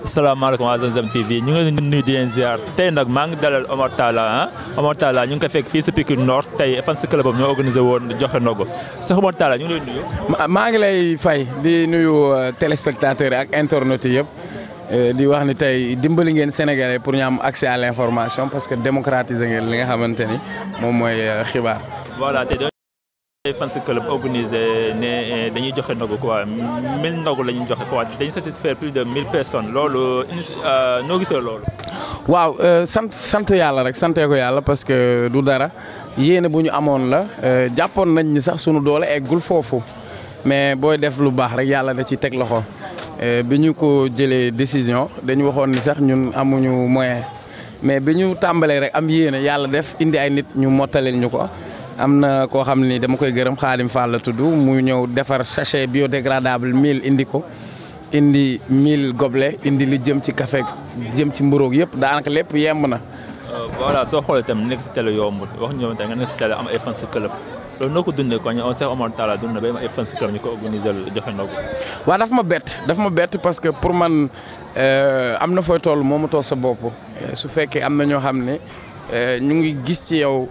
asalaamaaleykum waa Zamzam TV ñu ngi leen di nuyu di leen ziar tey nag maa ngi dalal Omar Talla Omar Talla ñu ngi ko fekk fii si Pikine Nord tey fan si club am ñoo organisé woon joxe ndogu sax Omar Talla ñu ngi lay nuyu. maa ngi lay fay di nuyu téléspectateurs ak internautes yëpp di wax ni tey dimbali ngeen Sénégalais pour ñu am accès à l'information parce que démocratiser ngeen li nga xamante ni moom mooy xibaar. voilà tey fan si club organisé ne dañuy joxe ndogu quoi 1000 ndogu la ñuy joxe quoi dañuy satisfaire plus de 1000 personnes loolu noo gisee loolu. waaw sant yàlla rek santee ko yàlla parce que du dara yéene bu ñu amoon la jàppoon nañ ni sax sunu doole eggul foofu mais booy def lu baax rek yàlla da ci teg loxo bi ñu ko jëlee décision dañu waxoon ni sax ñun amuñu moyen mais bi ñu tàmbalee rek am yéene yàlla def indi ay nit ñu mottalil ñu ko. am na koo xam ni dama koy gërëm Xaadim Fall la tudd mu ñëw defar sachet biodégradable 1000 indi ko indi 1000 gobelet indi li jëm ci café jëm ci mburoog yëpp daanaka lépp yemb na. voilà soo xoolee itam nekk si télé yombul wax ñoom tamit nga nekk si télé am ay fan si club loolu noo ko dundee quoi ñu Cheikh Omar Talla dund na ba am ay fan si club ñu ko organisé joxe ndogu. waaw daf ma bett parce que pour man am na fooy toll moomu toll sa bopp su fekkee am na ñoo xam ne ñu ngi gis ci yow.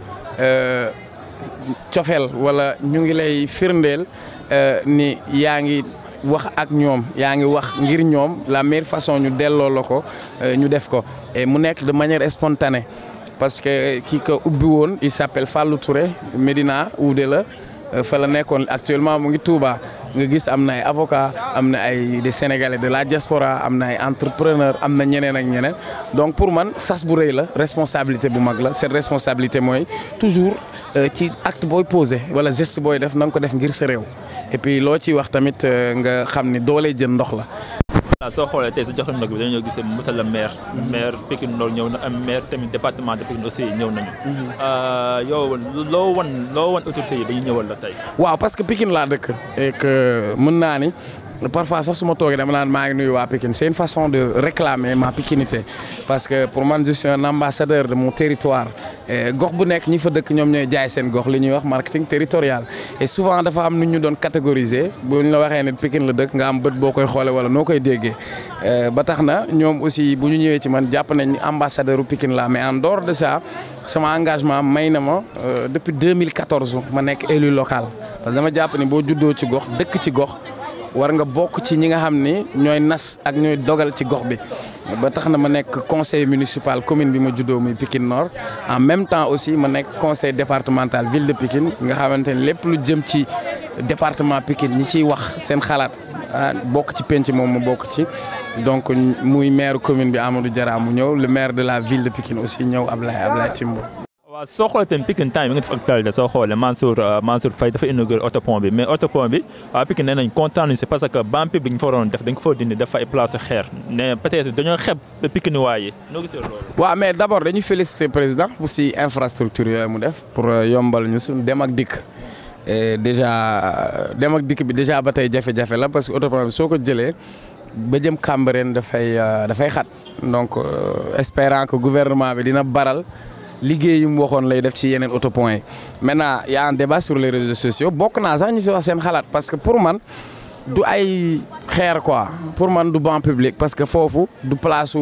cofeel wala ñu ngi lay firndeel ni yaa ngi wax ak ñoom yaa ngi wax ngir ñoom la meilleure façon ñu delloo la ko ñu def ko et mu nekk de manière spontanée parce que kii ko ubbi woon il s'appelle Fallou Touré Médina Oudé la fa la nekkoon actuellement mu ngi Touba nga gis am na ay avocats am na ay des Sénégalais de la diaspora am na ay entrepreneurs am na ñeneen ak ñeneen donc pour man sas bu rëy la responsabilité bu mag la cette responsabilité mooy toujours ci acte booy posé wala geste booy def na nga ko def ngir sa réew et puis loo ciy wax tamit nga xam ni doole jën ndox la. waaw soo xoolee tey si joxe ndogu bi dañoo gisee monsieur le maire Pikine Nord ñëw na am maire tamit département de Pikine aussi ñëw nañu. yow loo wan autorité yi dañuy ñëwal la tey. waaw parce que Pikine laa dëkk et que mën naa ni parfois sax su ma toogee dama naan maa ngi nuyu waa Pikine c'est une façon de réclamer ma pikinité parce que pour man je suis un ambassadeur de mon territoire gox bu nekk ñi fa dëkk ñoom ñooy jaay seen gox li ñuy wax marketing territorial et souvent dafa am nu ñu doon catégoriser bu ñu la waxee ne Pikine la dëkk nga am bët boo koy xoolee wala noo koy déggee ba tax na ñoom aussi bu ñu ñëwee ci man jàpp nañ ambassadeur u Pikine la mais en dehors de ça sama engagement may na ma depuis 2014 ma nekk élu local parce que dama jàpp ni boo juddoo ci gox dëkk ci gox war nga bokk ci ñi nga xam ni ñooy nas ak ñooy dogal ci gox bi ba tax na ma nekk conseil municipal commune bi ma juddoo muy Pikine Nord en même temps aussi ma nekk conseil départemental ville de Pikine nga xamante ni lépp lu jëm ci département Pikine ñi ciy wax seen xalaat bokk ci penc moom ma bokk ci donc muy maire commune bi Amadou Diarra mu ñëw le maire de la ville de Pikine aussi ñëw Ablaye Timbo. waaw soo xoolee tamit Pikine temps yi nga def actualité soo xoolee Mansour Faye dafa inauguré autopont bi mais autopont bi waa Pikine nee nañ kontaan nañu si parce que banc public ñu fa waroon def dañ ko fa dindi def ay place xeer ne peut-être dañoo xeeb Pikine waaye noo gisee loolu. waaw mais d'abord dañuy féliciter président bu si infrastructure yooyu mu def pour yombal ñu suñu dem ak dikk déjà dem ak dikk bi déjà ba tey jafe-jafe la parce que autopont bi soo ko jëlee ba jëm Cambérène dafay xat donc espérant que gouvernement bi dina baral. liggéey yi mu waxoon lay def ci yeneen autopont yi maintenant y a un débat sur les réseaux sociaux bokk naa sax ñu si wax seen xalaat parce que pour man du ay xeer quoi pour man du banc public parce que foofu du place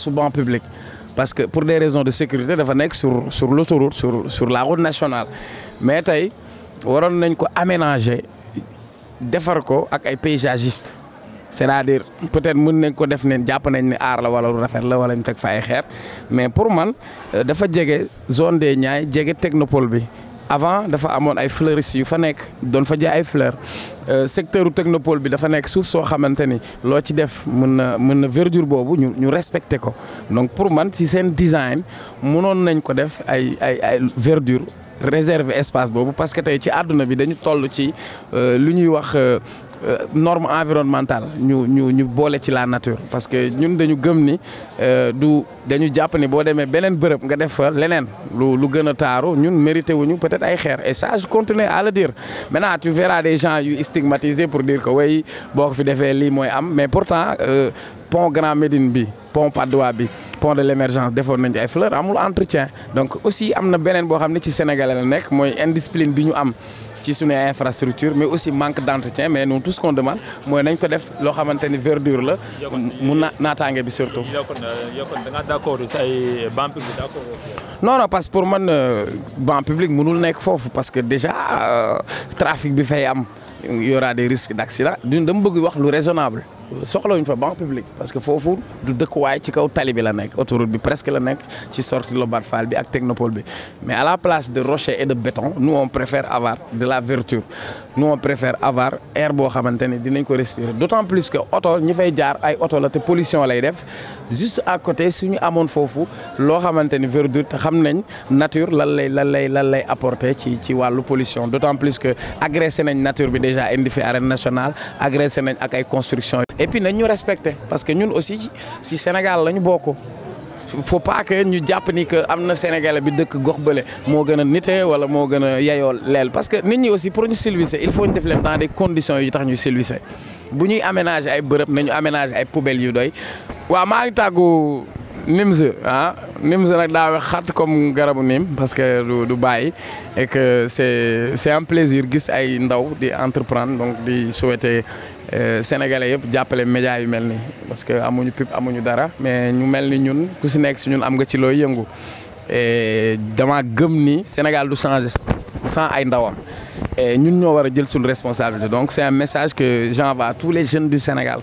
su banc public parce que pour des raisons de sécurité dafa nekk sur l'autoroute sur la route nationale mais tey waroon nañ ko aménager defar ko ak ay paysagistes c'est-à-dire peut-être mën nañ ko def ne jàpp nañ ne aar la wala lu rafet la wala ñu teg fa ay xeer mais pour man dafa jege zone des Niayes jege technopole bi avant dafa amoon ay fleuristes yu fa nekk doon fa jaay ay fleurs secteur u technopole bi dafa nekk suuf soo xamante ni loo ci def mën na verdure boobu ñu respecté ko donc pour man ci seen design mënoon nañ ko def ay verdure réserver espace boobu parce que tey ci àdduna bi dañu toll ci lu ñuy wax norme environnementale ñu boole ci la nature parce que ñun dañu gëm ni dañu jàpp ni boo demee beneen bërëb nga def fa leneen lu gën a taaru ñun mérité wuñu peut-être ay xeer et ça je continue à le dire maintenant tu verras des gens yu stigmatisés pour dire que way boo ko fi defee lii mooy am mais pourtant pont Grand Médine bi pont Patte d'Oie bi pont de l'émergence defoon nañ ay fleurs amul entretien donc aussi am na beneen boo xam ne ci Sénégal la nekk mooy indiscipline bi ñu am ci suñu infrastructure mais aussi manque d'entretien mais nous tout ce qu'on demande mooy nañ ko def loo xamante ni verdure la mu naataange bi surtout. yow kon da nga d'accord si ay banc public d'accord. non parce que pour man banc public mënul nekk foofu parce que déjà trafic bi fay am y aura des risques d'accident dama bëgg wax lu raisonnable soxlawuñ fa banc public parce que foofu du dëkkuwaay ci kaw tali bi la nekk autoroute bi presque la nekk ci sortie Lobatt Fall bi ak technopole bi mais à la place de rocher et de béton nous on préfère avoir de la verdure nous on préfère avoir air boo xamante ne dinañ ko respirer d'autant plus que oto ñi fay jaar ay oto la te pollution lay def juste à côté suñu amoon foofu loo xamante ni verdure te xam nañ nature lan lay apporter ci wàllu pollution d'autant plus que agressé nañ nature bi déjà indi fi arène nationale agressé nañ ak ay construction et puis nañ ñu respecter parce que ñun aussi si Sénégal la ñu bokk faut pas que ñu jàpp ni que am na Sénégalais bi dëkk gox bële moo gën a nite wala moo gën a yeyoo leel parce que nit ñi aussi pour ñu silvisser il faut ñu def leen dans des conditions yu tax ñu silvisser bu ñuy aménager ay bërëb nañu aménager ay poubelles yu doy. waaw maa ngi tàggu Nimz Nimz nag daa wax xat comme garabu nim parce que du bàyyi et que c'est un plaisir gis ay ndaw di entreprendre donc di souhaiter Sénégalais yëpp jàppale médias yu mel nii parce que amuñu pub amuñu dara mais ñu mel ni ñun ku si nekk si ñun am nga ci looy yëngu et dama gëm ni Sénégal du changer sans ay ndawam et ñun ñoo war a jël suñu responsabilité donc c'est un message que j'envoie à tous les jeunes du Sénégal.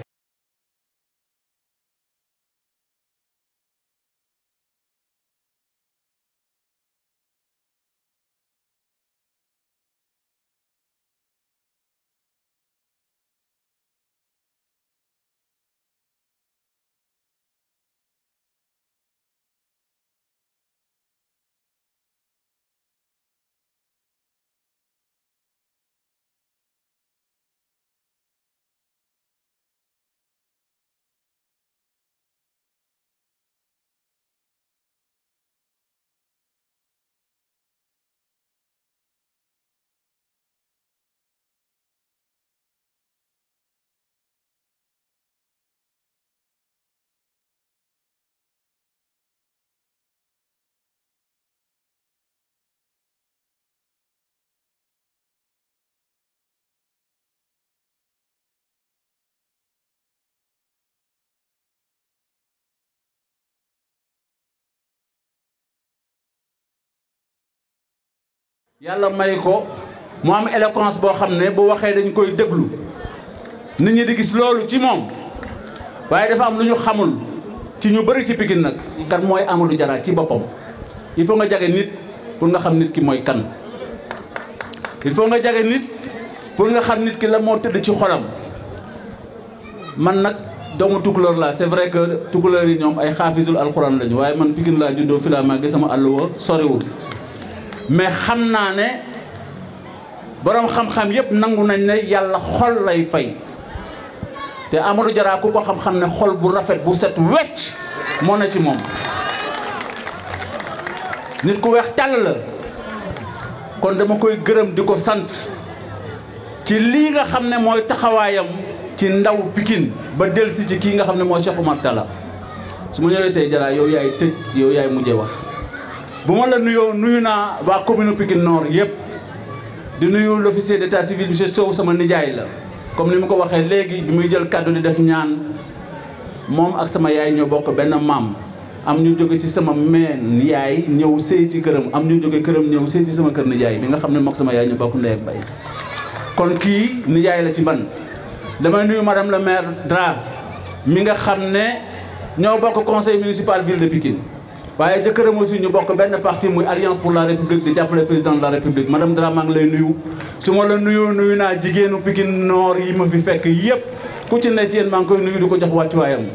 yàlla may ko mu am éloquence boo xam ne bu waxee dañ koy déglu nit ñi di gis loolu ci moom waaye dafa am lu ñu xamul ci ñu bëri ci Pikine nag kan mooy Amadou Diarra ci boppam il faut nga jage nit pour nga xam nit ki mooy kan il faut nga jage nit pour nga xam nit ki la moo tëdd ci xolam man nag doomu tukulóor laa c'est vrai que tukulóor yi ñoom ay xaafisul alxuraan lañu waaye man Pikine laa juddoo fi laa màggee sama àll wa soriwul mais xam naa ne borom xam-xam yëpp nangu nañ ne yàlla xol lay fay te Amadou Diarra ku ko xam-xam ne xol bu rafet bu set wecc moo na ci moom nit ku weex tàll la kon dama koy gërëm di ko sant ci lii nga xam ne mooy taxawaayam ci ndaw Pikine ba delsi ci kii nga xam ne mooy Cheikh Oumar Talla su ma ñëwee tey Diarra yow yaay tëj yow yaay mujjee wax bu ma la nuyoo nuyu naa waa commune Pikine Nord yëpp di nuyu l'officier d'état civil monsieur Sow sama nijaay la comme ni mu ko waxee léegi bi muy jël kàddu di def ñaan moom ak sama yaay ñoo bokk benn maam am ñu jóge ci sama meen yaay ñëw sëy ci këram am ñu jóge këram ñëw sëy ci sama kër nijaay bi nga xam ne mook sama yaay ñu bokk ndey ak bay kon kii nijaay la ci man damay nuyu madame le maire Dra mi nga xam ne ñoo bokk conseil municipal ville de Pikine waaye jëkkëram aussi ñu bokk benn parti muy alliance pour la république di jàppale président de la république madame Dra maa ngi lay nuyu su ma la nuyoo nuyu naa jigéenu Pikine Nord yi ma fi fekk yëpp ku ci ne ci yéen maa ngi koy nuyu di ko jox wàccuwaayam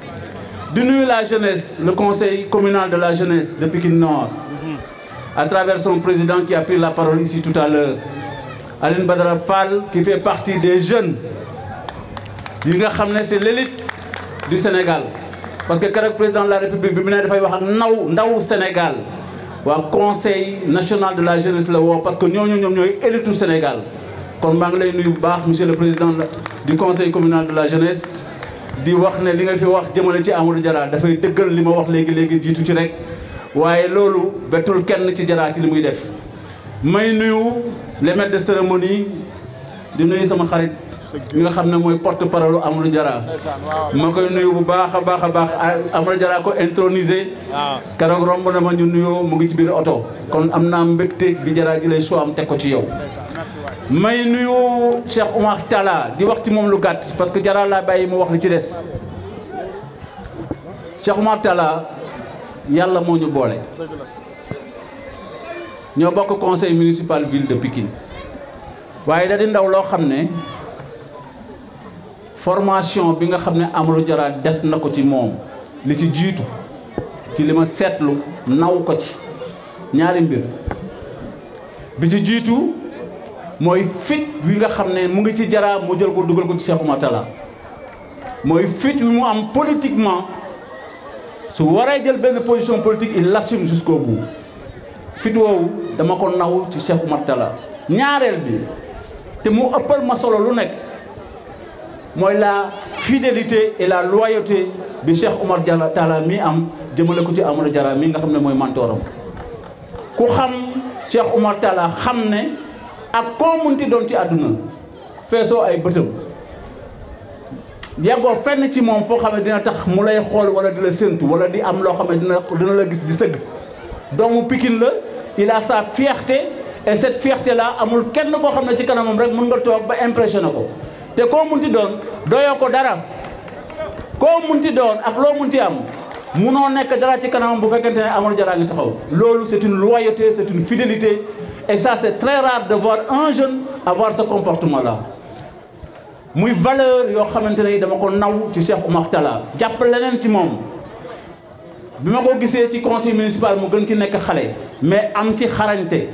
di nuyu la jeunesse le conseil communal de la jeunesse de Pikine Nord à travers son président qui a pris la parole ici tout à l'heure Aline Badara Fall qui fait partie des jeunes yi nga xam ne c'est l'élite du Sénégal parce que keroog président de la république bi mu ne dafay wax ak ndaw Sénégal waa conseil national de la jeunesse la woo parce que ñoom ñooy élite du Sénégal kon maa ngi lay nuyu bu baax monsieur le président du conseil communal de la jeunesse di wax ne li nga fi wax jëmale ci Amadou Diarra dafay dëggal li ma wax léegi jiitu ci rek waaye loolu bettul kenn ci Diarra ci li muy def may nuyu les maîtres de cérémonie di nuyu sama xarit mi nga xam ne mooy porte-parole Amadou Diarra ma koy nuyu bu baax a baax a baax Amadou Diarra ko intronisé keroog romb na ma ñu nuyoo mu ngi ci biir oto kon am naa mbégte bi Diarra ji lay choix am teg ko ci yow. may nuyu Cheikh Oumar Talla di wax ci moom lu gàtt parce que Diarra laa bàyyi mu wax li ci des Cheikh Oumar Talla yàlla moo ñu boole ñoo bokk conseil municipal ville de Pikine waaye da di ndaw loo xam ne formation bi nga xam ne Amadou Diarra def na ko ci moom li ci jiitu ci li ma seetlu naw ko ci ñaari mbir bi ci jiitu mooy fit wi nga xam ne mu ngi ci Diarra mu jël ko dugal ko ci Cheikh Oumar Talla mooy fit wi mu am politiquement su waree jël benn position politique il l'assume jusqu'au bout fit woowu dama ko naw ci Cheikh Oumar Talla ñaareel bi te mu ëppal ma solo lu nekk mooy la fidélité et la loyauté bi Cheikh Oumar Talla mi am jëmale ko ci Amadou Diarra mi nga xam ne mooy mentoram ku xam Cheikh Oumar Talla xam ne ak koo munti doon ci àdduna feesoo ay bëtëm yàggoo fenn ci moom foo xam ne dina tax mu lay xool wala di la séntu wala di am loo xam ne dina la gis di sëgg doomu Pikine la il a sa fierté et cette fierté là amul kenn koo xam ne ci kanamam rek mën nga toog ba impressionné ko te koo munti doon doyoo ko dara koo munti doon ak loo munti am munoo nekk dara ci kanamam bu fekkente ne Amadou Diarra ngi taxaw loolu c'est une loyauté c'est une fidélité et ça c'est très rare de voir un jeune avoir ce comportement là muy valeur yoo xamante ne dama ko naw ci Cheikh Oumar Talla jàpp leneen ci moom bi ma ko gisee ci conseil municipal mu gën ci nekk xale mais am ci xarañte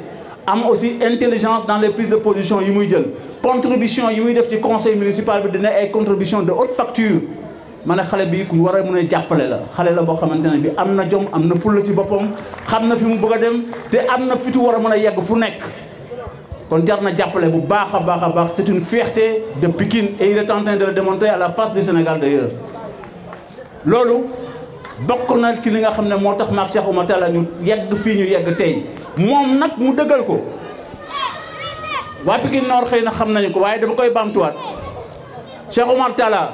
am aussi intelligence dans les prises de position yi muy jël contribution yi muy def ci conseil municipal bi dina ay contribution de haute facture ma ne xale bi ku war a mën a jàppale la xale la boo xamante ne bi am na jom am na fulla ci boppam xam na fi mu bëgg a dem te am na fitu war a mën a yegg fu nekk kon jar na jàppale bu baax a baax a baax c'est une fierté de Pikine et il est en train de le démontrer à la face du Sénégal d'ailleurs loolu bokk na ci li nga xam ne moo tax maak Cheikh Oumar Talla ñu yegg fii ñu yegg tey moom nag mu dëggal ko waa Pikine Nord xëy na xam nañu ko waaye dama koy baamtuwaat Cheikh Oumar Talla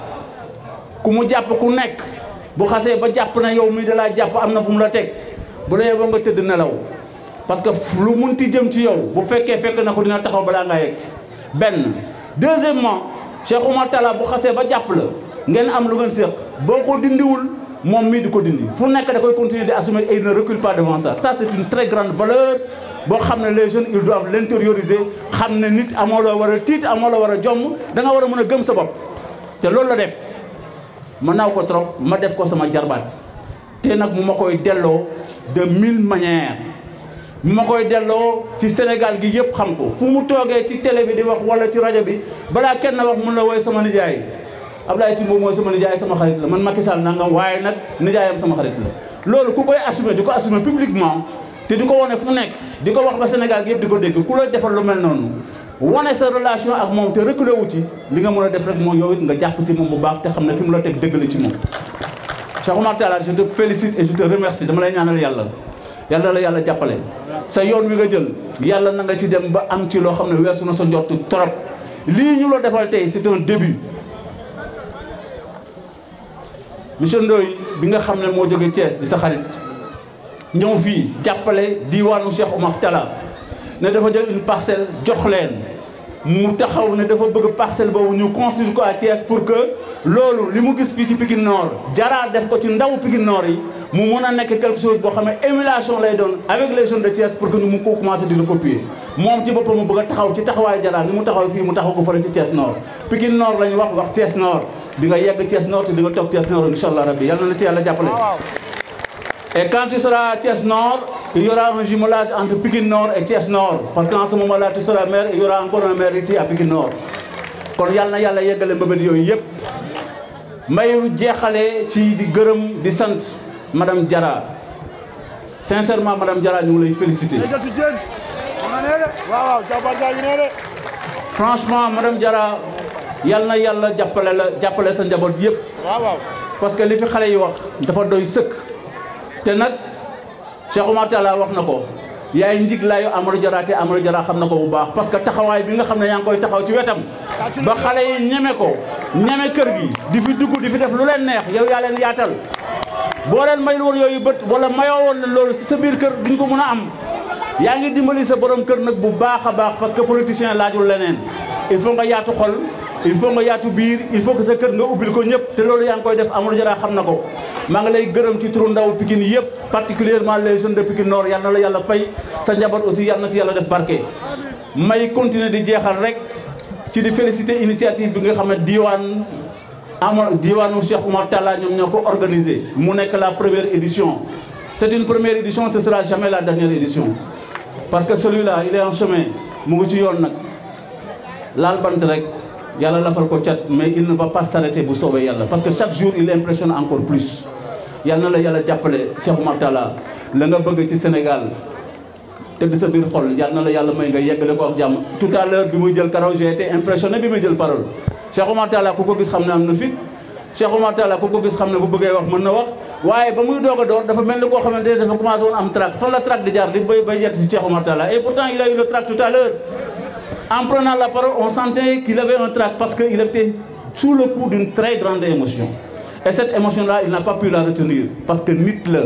ku mu jàpp ku nekk bu xasee ba jàpp na yow mi da laa jàpp am na fu mu la teg bu la yeboo nga tëdd nelaw parce que lu munti jëm ci yow bu fekkee fekk na ko dina taxaw balaa ngaa yegg si benn deuxièmement Cheikh Oumar Talla bu xasee ba jàpp la ngeen am lu ngeen séq boo ko dindiwul moom mii di ko dindi fu nekk da koy continuer di assumer et il ne recule pas devant ça ça c'est une très grande valeur boo xam ne les jeunes ils doivent l'intérioriser xam ne nit amoo la war a tiit amoo la war a jomm da nga war a mën a gëm sa bopp te loolu la def ma naaw ko trop ma def ko sama jarbaat te nag mu ma koy delloo de mille manières mu ma koy delloo ci Sénégal gi yëpp xam ko fu mu toogee ci télé bi di wax wala ci rajo bi balaa kenn wax mun la woy sama nijaay Abdoulaye Timbo mooy sama nijaay sama xarit la man Macky Sall nangam waaye nag nijaayam sama xarit la loolu ku koy assumer di ko assumer publiquement te di ko wane fu nekk di ko wax ba Sénégal gi yëpp di ko dégg ku la defal lu mel noonu wane sa relation ak moom te reculé wu ci li nga mën a def rek mooy yow it nga jàpp ci moom bu baax te xam ne fi mu la teg dëgg la ci moom Cheikh Oumar Talla je te félicite et je te remercie dama lay ñaanal yàlla yàlla la yàlla jàppale sa yoon wi nga jël yàlla na nga ci dem ba am ci loo xam ne weesu na sa njort trop lii ñu la defal tey c'est un début monsieur Ndoye bi nga xam ne moo jóge Thiès di sa xarit ñëw fii jàppale diwaanu Cheikh Oumar Talla ne dafa jël une parcelle jox leen mu taxaw ne dafa bëgg parcelle boobu ñu construire ko à Thiès pour que loolu li mu gis fii ci Pikine Nord Diarra def ko ci ndaw Pikine Nord yi mu mën a nekk quelque chose boo xam ne émulation lay doon avec les jeunes de Thiès pour que ñu mu ko commencer di recopier moom ci boppam mu bëgg a taxaw ci taxawaayu Diarra ni mu taxaw fii mu taxaw ko fële ci Thiès Nord Pikine Nord la ñu wax Thiès Nord di nga yegg Thiès Nord te di nga toog Thiès Nord inchallah rabbi yàlla na ci yàlla jàppale. Et quand tu seras à Thiès Nord, il y aura un jumelage entre Pikine Nord et Thiès Nord. Parce qu'en ce moment-là, tu seras maire et il y aura encore un maire ici à Pikine Nord. kon yàlla na yàlla yeggale mbëbët yooyu yëpp may jeexale ci di gërëm di sant madame Diarra sincèrement madame Diarra ñu ngi lay féliciter. Franchement madame Diarra yàlla na yàlla jàppale sa njaboot yëpp. parce que li fi xale yi wax dafa doy sëkk. te nag Cheikh Oumar Talla wax na ko yaay njiglaayu Amadou Diarra te Amadou Diarra xam na ko bu baax parce que taxawaay bi nga xam ne yaa ngi koy taxaw ci wetam ba xale yi ñeme ko ñeme kër gi di fi dugg di fi def lu leen neex yow yaa leen yaatal boo leen mayul woon yooyu bët wala mayoo woon leen loolu si sa biir kër duñ ko mën a am yaa ngi dimbali sa borom kër nag bu baax a baax parce que politicien laajul leneen il faut nga yaatu xol il faut nga yaatu biir il faut que sa kër nga ubbil ko ñëpp te loolu yaa ngi koy def Amadou Diarra xam na ko maa ngi lay gërëm ci turu ndaw Pikine yëpp particulièrement les jeunes de Pikine Nord yal na la yàlla fay sa njaboot aussi yal na si yàlla def barke. may continuer di jeexal rek ci di féliciter initiative bi nga xam ne diwaanu Cheikh Oumar Talla ñoom ñoo ko organisé mu nekk la première édition. C'est une première édition, ce sera jamais la dernière édition parce que celui-là il est en chemin mu ngi ci yoon nag laal bant rek yàlla lafal ko cat mais il ne va pas s'arrêter bu soobee yàlla parce que chaque jour il impressionne encore plus yal na la yàlla jàppale Cheikh Oumar Talla la nga bëgg ci Sénégal te di sa biir xol yal na la yàlla may nga yeggale ko ak jàmm. Tout à l'heure bi muy jël karaw j'ai été impressionné bi muy jël parole Cheikh Oumar Talla ku ko gis xam ne am na fit Cheikh Oumar Talla ku ko gis xam ne bu bëggee wax mën na wax waaye ba muy doog a door dafa mel ni koo xamante ne dafa commencé woon am trac fan la trac di jaar di bay yegg si Cheikh Oumar Talla et pourtant il a eu le trac tout à l'heure en prenant la parole on sentait qu'il avait un trac parce qu'il était sous le coup d'une très grande émotion et cette émotion-là il n'a pas pu la retenir parce que nit la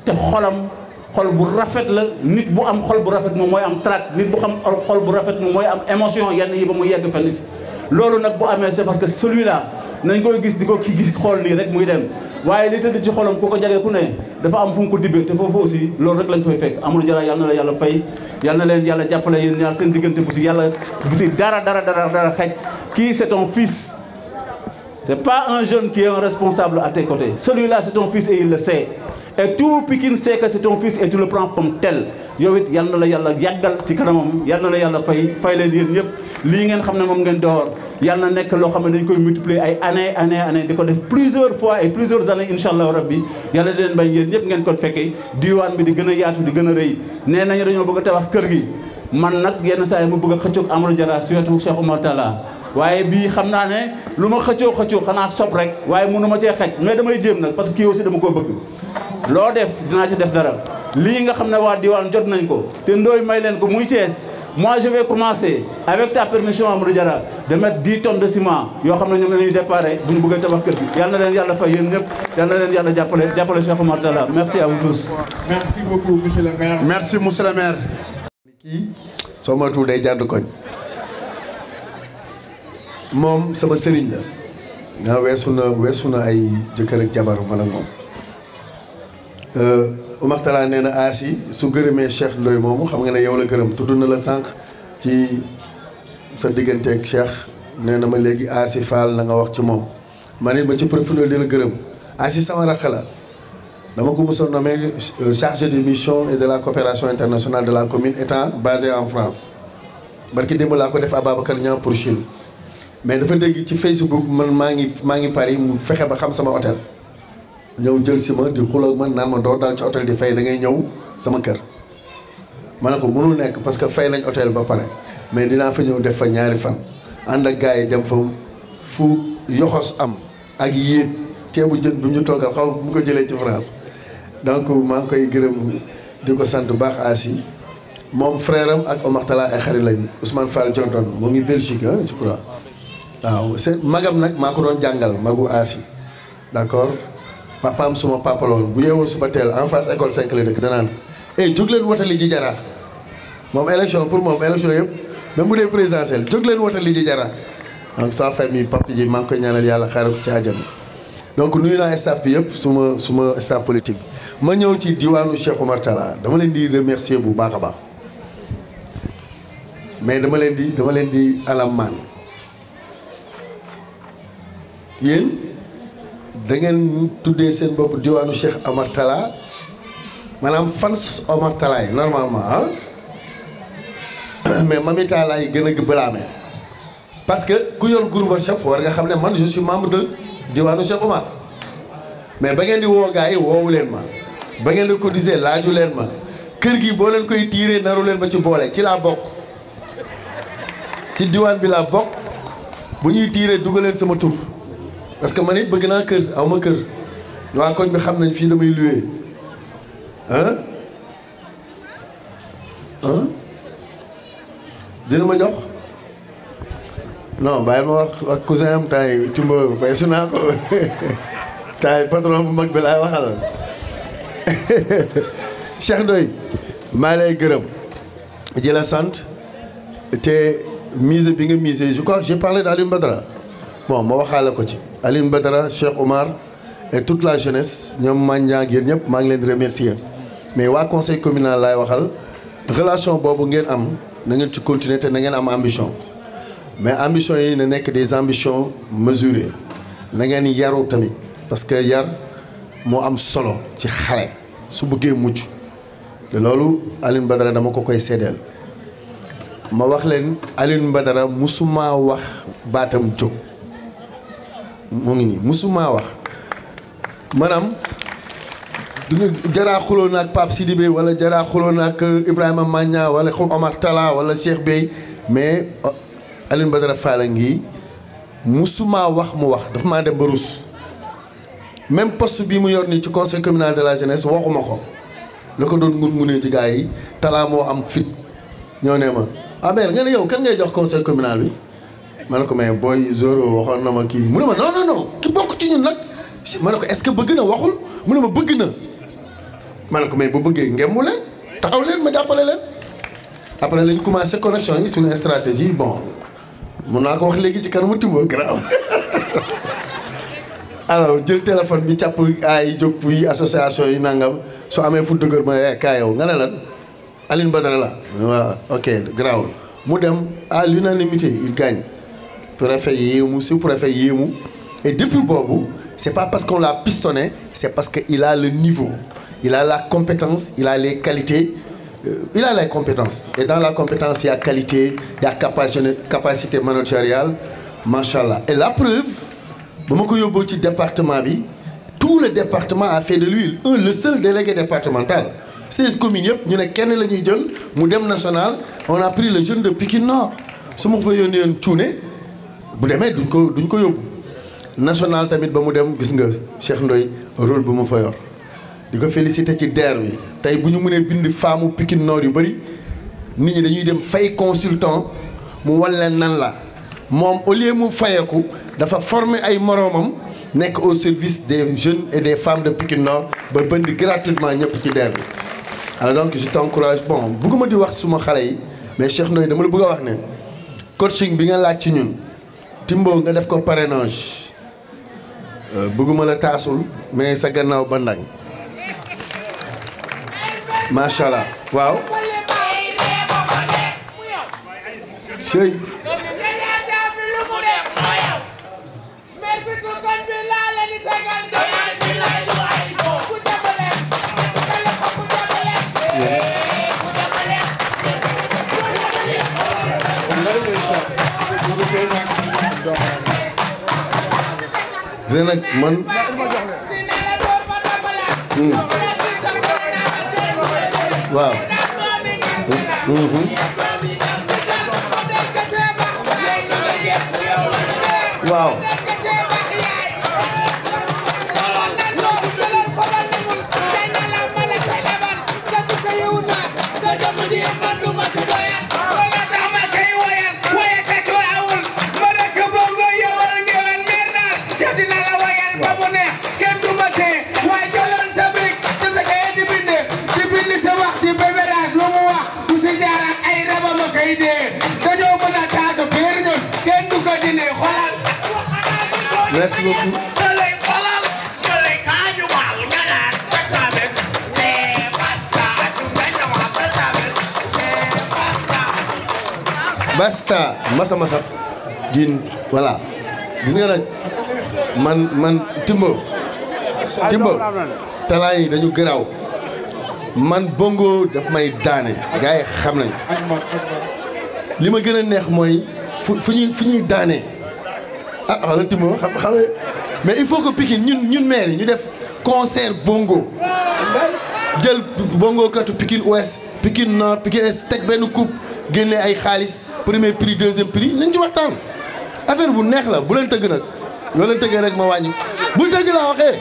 te xolam xol bu rafet la nit bu am xol bu rafet moom mooy am trac nit bu xam xol bu rafet moom mooy am émotion yenn yi ba mu yegg fenn fi loolu nag bu amee c'est parce que celui-là nañ koy gis di ko ki gis xool nii rek muy dem waaye li tëdd ci xolam ku ko jage ku ne dafa am fu mu ko dibbee te foofu aussi loolu rek lañ fay fekk Amadou Diarra yal na la yàlla fay yal na leen yàlla jàppale yéen ñaar seen diggante bu si yàlla bu si dara xej kii c'est ton fils c'est pas un jeune qui est un responsable à tes côtés celui-là c'est ton fils et il le sait et tout Pikine sait que c'est ton fils et tu le prends comme tel yow it yal na la yàlla yàggal ci kanamam yal na la yàlla fay leen yéen ñëpp lii ngeen xam ne moom ngeen door yal na nekk loo xam ne dañ koy multiplier ay année di ko def plusieurs fois et plusieurs années incha allah rabbi yàlla di leen bay yéen ñëpp ngeen ko fekkee diwaan bi di gën a yaatu di gën a rëy nee nañu dañoo bëgg a tabax kër gi man nag yenn saa yi ma bëgg a xëccoog Amadou Diarra surtout Cheikh Oumar Talla waaye bii xam naa ne lu ma xëccoo xanaa sob rek waaye mënu ma cee xej mais damay jéem nag parce que kii aussi dama koo bëgg loo def dinaa ci def dara lii nga xam ne waa diwaan jot nañ ko te ndooy may leen ko muy Thiès moi je vais commencer avec ta permission Amadou Diarra de mettre 10 tonnes de ciment yoo xam ne ñoom la ñuy déparé bu ñu bëggee tabax kër gi yal na leen yàlla fay yéen ñëpp yal na leen yàlla jàppale Cheikh Oumar Talla merci à vous tous. merci beaucoup monsieur le maire. merci monsieur le maire. kii soo moytuwul day jàdd koñ moom sama sëriñ la. nga weesu na ay jëkkër ak jabar man ak moom. Oumar Talla nee na Asi su gërëmee Cheikh Ndoye moomu xam nga ne yow la gërëm tudd na la sànq ci sa digganteeg Cheikh nee na ma léegi Asi Fall na nga wax ci moom man it ma ci profil di la gërëm Asi sama rakk la dama ko mos a nommé chargé de mission et de la coopération internationale de la commune étant basé en France barki démb laa ko def Ababacar Niang pour Chine mais dafa dégg ci Facebook man maa ngi Paris mu fexe ba xam sama hôtel ñëw jël si ma di xuloo man naan ma doo dal ci hôtel di fay da ngay ñëw sama kër ma ne ko mënul nekk parce que fay nañ hôtel ba pare mais dinaa fa ñëw def fa ñaari fan ànd ak gars yi dem fa fu yoxos am ak yéet ceebu jën bu ñu toggal xaw mu ko jëlee ci France donc maa ngi koy gërëm di ko sant baax Asi moom frère am ak Oumar Talla ay xarit lañ Ousmane Fall Jordan moo ngi Belgique je crois waaw c'est magam nag maa ko doon jàngal magu Asi d'accord papaam suma papa la woon bu yeewoo suba teel en face école 5 la dëkk danaan jóg leen wotali ji Diarra moom élection pour moom élection yëpp même bu dee présidentielle jóg leen wotali ji Diarra donc sa famille papa ji maa ngi koy ñaanal yàlla xaaral ko ci àjjana donc nuyu naa staff bi yëpp suma staff politique bi ma ñëw ci diwaanu Cheikh Oumar Talla dama leen di remercier bu baax a baax mais dama leen di alamaan yéen da ngeen tuddee seen bopp diwaanu Cheikh Oumar Talla maanaam fans Oumar Talla yi normalement ah mais Mami Talla yi gën a bëlaame parce que ku yor groupe WhatsApp war nga xam ne man je suis membre de diwaanu Cheikh Oumar mais ba ngeen di woo gars yi woowu leen ma ba ngeen di cotiser laaju leen ma kër gi boo leen koy tiiree naru leen ma ci boole ci laa bokk ci diwaan bi laa bokk bu ñuy tiiree dugaleen sama tur parce que man it bëgg naa kër aw ma kër waa koñ bi xam nañ fii damay loué ah dina ma jox non bàyyil ma wax ak cousin am tay Timbo fay su naa ko tay patron bu mag bi laay waxal Cheikh Ndoye maa lay gërëm di la sant te mise bi nga mise je crois que j'ai parlé d'Alioune Badara bon ma waxaale ko ci Alioune Badara Cheikh Oumar et toute la jeunesse ñoom Mandiang yéen ñëpp maa ngi leen di remercier mais waa conseil communal laay waxal relation boobu ngeen am na ngeen ci continuer te na ngeen am ambition mais ambition yi na nekk des ambitions mesurées na ngeen yaru tamit parce que yar moo am solo ci xale su bëggee mucc te loolu Alioune Badara dama ko koy seedeel ma wax leen Alioune Badara musuma wax baatam jóg mu ngi nii musuma wax maanaam jaraa xuloo naag Pape Sidibé wala jaraa xuloo naag Ibrahima Magna wala Omar Talla wala Cheikh Bey mais Alioune Badara Fall ngi musuma wax mu wax dafa maa dem ba rus même poste bi mu yor nii ci conseil communal de la jeunesse waxuma ko la ko doon ngun-ngunee ci gars yi Talla moo am fit ñoo ne ma mais nga ne yow kan ngay jox conseil communal bi ma ne ko mais booy Zoro waxoon na ma kii mu ne ma non ki bokk ci ñun nag ma ne ko est-ce que bëgg na waxul mu ne ma bëgg na ma ne ko mais bu bëggee ngembu leen taxaw leen ma jàppale leen après lañ commencé connexion yi suñu stratégie bon mun naa ko wax léegi ci kanamu Timbo grave alors jël téléphone bi càpp ay jóg yi association yi nangam soo amee fu dëgër ma kaa yow nga ne lan Alioune Badara la waaw ok grave mu dem à l'unanimité il gagne préfet yéemu sous-préfet yéemu et depuis boobu c'est pas parce qu'on l'a pistonné c'est parce que il a le niveau il a la compétence il a les qualités il a les compétences et dans la compétence il y a qualité il y a capacité managériale machallah et la preuve ba ma ko yóbboo ci département bi tout le département a fait de lui le seul délégué départemental 16 communes yëpp ñu ne kenn la ñuy jël mu dem national on a pris le jeune de Pikine Nord su ma fa yónnee woon cuune bu demee duñ ko yóbbu national tamit ba mu dem gis nga Cheikh Ndoye rôle bu mu fa yor di ko féliciter ci DER bi tey bu ñu mënee bind faamu Pikine Nord yu bëri nit ñi dañuy dem fay consultant mu wan leen nan la moom au lieu mu fayeku dafa former ay moroomam nekk au service des jeunes et des femmes de Pikine Nord ba bënd gratuitement ñëpp ci DER bi alors donc je t'encourage bon bëgguma di wax suma xale yi mais Cheikh Ndoye dama la bëgg a wax ne coaching bi nga laaj ci ñun Timbo nga def ko parrainage bëgguma la taasul mais sa gannaaw ba ndang macha allah waaw sëy nag man waaw waaw merci beaucoup. Basta masa din voilà gis nga nag man Timbo talent yi dañu garaaw man bongo daf may daane gars yi xam nañ li ma gën a neex mooy fu ñuy daane xala Timbo xam mais il faut que Pikine ñun maire yi ñu def concert bongo jël bongo katu Pikine Ouest Pikine Nord Pikine Est teg benn coupe génne ay xaalis premier prix deuxième prix nañ ci waxtaan affaire bu neex la bu leen tëgg nag yoo leen tëggee rek ma wàññi bul tëgg laa waxee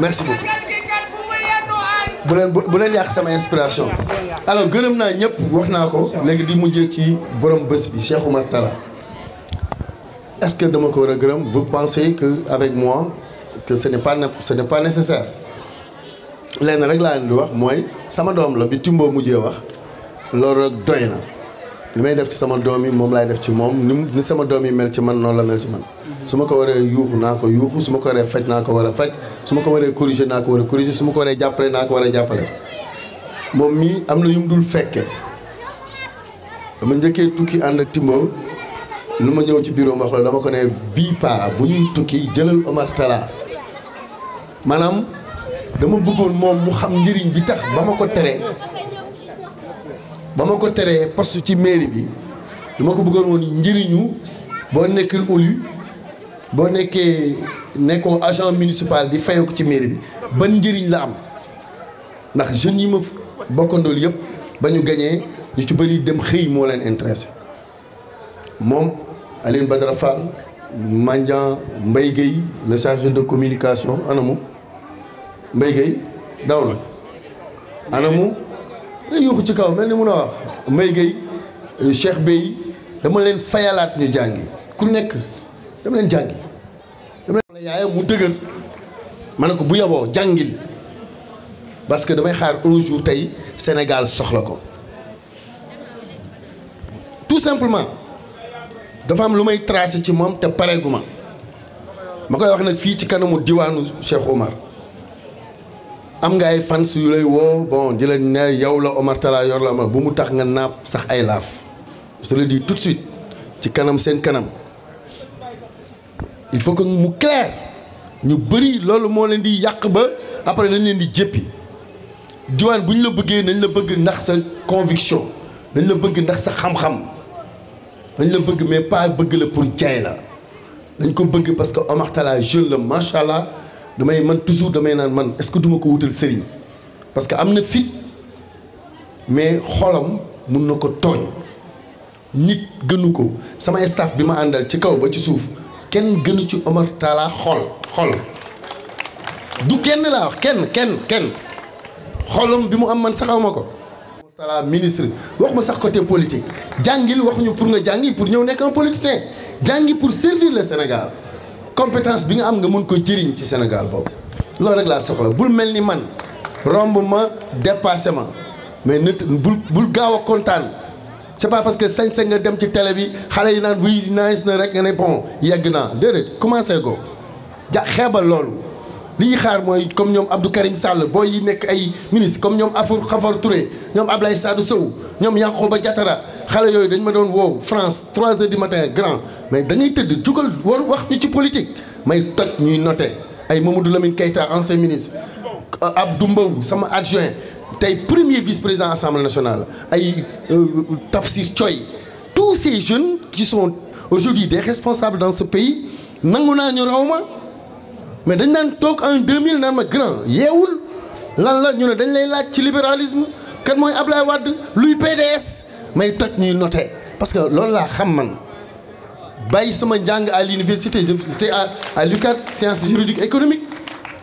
merci beaucoup bu leen yàq sama inspiration. alors gërëm naa ñëpp wax naa ko léegi di mujjee ci borom bés bi Cheikh Oumar Talla est-ce que dama ko war a gërëm vous pensez que avec moi que ce n'est pas nécessaire lenn rek laa leen di wax mooy sama doom la bi Timbo mujjee wax loolu rek doy na li may def ci sama doom yi moom laay def ci moom ni sama doom yi mel ci man noonu la mel ci man su ma ko waree yuuxu naa ko yuuxu su ma ko waree faj naa ko war a faj su ma ko waree corriger naa ko war a corriger su ma ko waree jàppale naa ko war a jàppale moom mii am na yu mu dul fekke dama njëkkee tukki ànd ak Timbo lu ma ñëw ci bureau wax la dama ko ne bii paa bu ñuy tukki jëlal Oumar Talla maanaam dama bëggoon moom mu xam njëriñ bi tax ba ma ko teree poste ci mairie bi dama ko bëggoon woon njëriñu boo nekkul élu boo nekkoo agent municipal di fayoo ko ci mairie bi ban njëriñ la am ndax jeunes yi ma bokkandool yëpp ba ñu gañee ñu ci bëri dem xëy moo leen intéressé moom Aline Badara Fall Mandian Mbaye Gueye le chargé de communication anamu Mbaye Gueye daw na anamu day yuuxu ci kaw mel ni mun a wax Mbaye Gueye Cheikh Bey dama leen fayalaat ñu jàngi ku nekk dama leen jàngi dama leen yaayam mu dëgër ma ne ko bu yaboo jàngil parce que damay xaar un jour tey Sénégal soxla ko tout simplement dafa am lu may tracé ci moom te pareegu ma koy wax nag fii ci kanamu diwaanu Cheikh Oumar am nga ay fans yu lay woo bon di la ne yow la Oumar Talla yor la ma bu mu tax nga naap sax ay laaf je te le dis tout de suite ci kanam seen kanam il faut que mu clair ñu bëri loolu moo leen di yàq ba après dañ leen di jéppi diwaan bu ñu la bëggee nañ la bëgg ndax sa conviction nañ la bëgg ndax sa xam-xam nañ la bëgg mais pas bëgg la pour jaay la dañ ko bëgg parce que Oumar Talla jeune la macha allah man toujours damay naan man est-ce que duma ko wutal sëriñ parce que am na fit mais xolam mun na ko tooñ nit gënu ko sama staff bi ma àndal ci kaw ba ci suuf kenn gënu ci Oumar Talla xol du kenn laa wax kenn xolam bi mu am man saxaw ma ko. Oumar Talla ministre wax ma sax côté politique jàngil waxuñu pour nga jàngi pour ñëw nekk un politicien jàngi pour servir le Sénégal compétence bi nga am nga mën ko jëriñ ci Sénégal boobu loolu rek laa soxla bul mel ni man romb ma dépassé ma mais nit bul gaaw a kontaan c'est pas parce que sañ-sañ nga dem ci télé bi xale yi naan wuy nice na rek nga ne bon yegg naa déedéet commencé go xeebal loolu li ñuy xaar mooy comme ñoom Abdou Karim Sall booy yi nekk ay ministre comme ñoom Khafar Touré ñoom Ablaye Sadou Sow ñoom Yankhoba Diattara xale yooyu dañ ma doon woow France 3 heures du matin grand mais dañuy tëdd jugal war wax ñu ci politique may toj ñuy noté ay Mamadou Lamine Keita ancien ministre Abdou Mbow sama adjoint tey premier vice-président assemblée nationale ay Tafsir Thioye tous ces jeunes qui sont aujourd'hui des responsables dans ce pays nangu naa ñu raw ma mais dañ naan toog en 2000 naan ma grand yeewul lan la ñu ne dañ lay laaj ci libéralisme kan mooy Ablaye Wade luy PDS may toj ñuy noté parce que loolu laa xam man bàyyi sama njàng à l'université j'étais à l'UCAD sciences juridiques économiques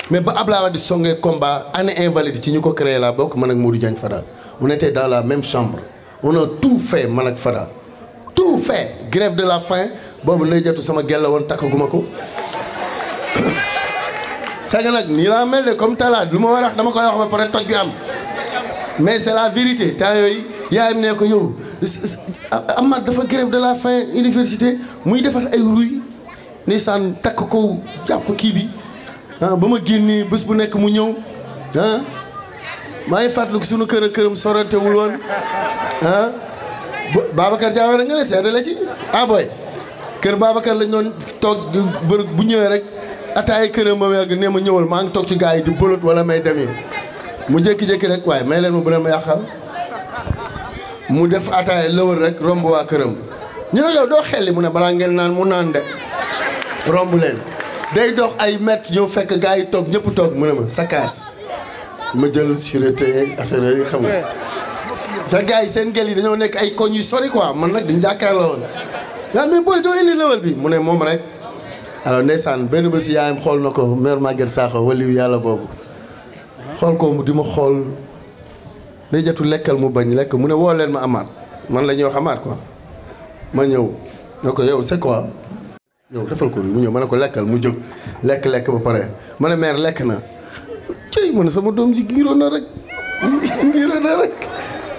mais ba Ablaye Wade songee combat année invalide ci ñu ko créé laa bokk man ak Modou Diagne Fada on était dans la même chambre on a tout fait man ak Fada tout fait grève de la faim boobu nday jatu sama gel la woon takkaguma ko c'est que nag nii laa mel de comme Talla lu ma war a wax dama koy wax ba pare toj bi am mais c'est la vérité temps yooyu yaayam ne ko yow Amath dafa grève de la faim université muy defar ay ruy ndeysaan takk ko jàpp kii bi ba ma génnee bés bu nekk mu ñëw maa ngi fàttaliku sunu kër ak këram sorantewul woon Babacar Diawara nga ne seede la ci boy kër Babacar lañ doon toog bër bu ñëwee rek ataay këram ba yàgg ne ma ñëwal maa ngi toog ci gars yi di bolot wala may dem yi mu jékki-jékki rek waaye may leen ma bu ne ma yàqal mu def ataay lëwër rek romb waa këram ñu ne yow doo xelli mu ne balaa ngeen naan mu naan de romb leen day dox ay mètres ñëw fekk gars yi toog ñëpp toog mu ne ma sa kaas ma jël sûreté affaire yooyu xam nga fekk gars yi seen gel yi dañoo nekk ay koñ yu sori quoi man nag duñ jàkkaarloo woon yaa mais booy doo indi lëwal bi mu ne moom rek alors ndeysaan benn bés yaayam xool na ko mère Maguette Sakho waliyu yàlla boobu xool ko mu di ma xool day jotu lekkal mu bañ lekk mu ne woo leen ma amaat man la ñuy wax amaat quoi ma ñëw ne ko yow c'est quoi yow defal ko mu ñëw ma ne ko lekkal mu jóg lekk ba pare ma ne mère lekk na cey ma ne sama doom ji giiroo na rek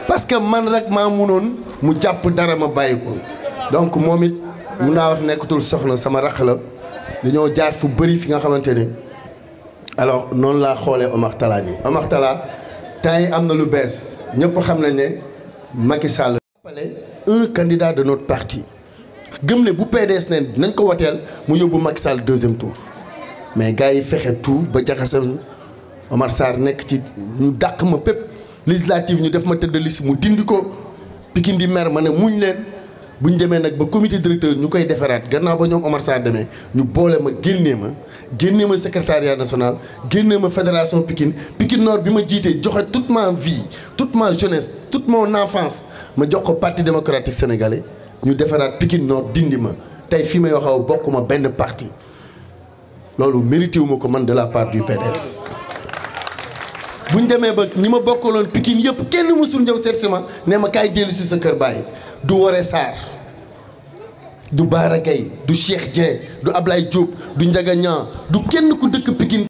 parce que man rek maa munoon mu jàpp dara ma bàyyi ko donc moom it mun naa wax nekkatul soxna sama rax la dañoo jaar fu bëri fi nga xamante ne alors noonu laa xoolee Omar Talla nii Omar Talla temps yi am na lu bees ñëpp xam nañ ne Macky Sall appelé un candidat de notre parti gëm ne bu PDS ne nañ ko woteel mu yóbbu Macky Sall deuxième tour mais gars yi fexe tout ba jaxase Omar Sarr nekk ci ñu dàq ma pépp législative ñu def ma tëdd liste mu dindi ko Pikine di mer ma ne muñ leen bu ñu demee nag ba comité directeur ñu koy defaraat gannaaw ba ñoom Omar Sarr demee ñu boole ma génnee ma secrétariat national génnee ma fédération Pikine Nord bi ma jiitee joxe toute ma vie toute ma jeunesse toute mon enfance ma jox ko parti démocratique sénégalais ñu defaraat Pikine Nord dindi ma tey fii may waxaw bokkuma benn parti loolu mérité wu ma ko man de la part du PDS. bu ñu demee ba ñi ma bokkaloon Pikine yëpp kenn mësul ñëw seet si ma ne ma kaay dellu si sa kër baay du Woré Sarr du Bara Gaye du Cheikh Dieng du Ablaye Diop du Ndiaga Niang du kenn ku dëkk Pikine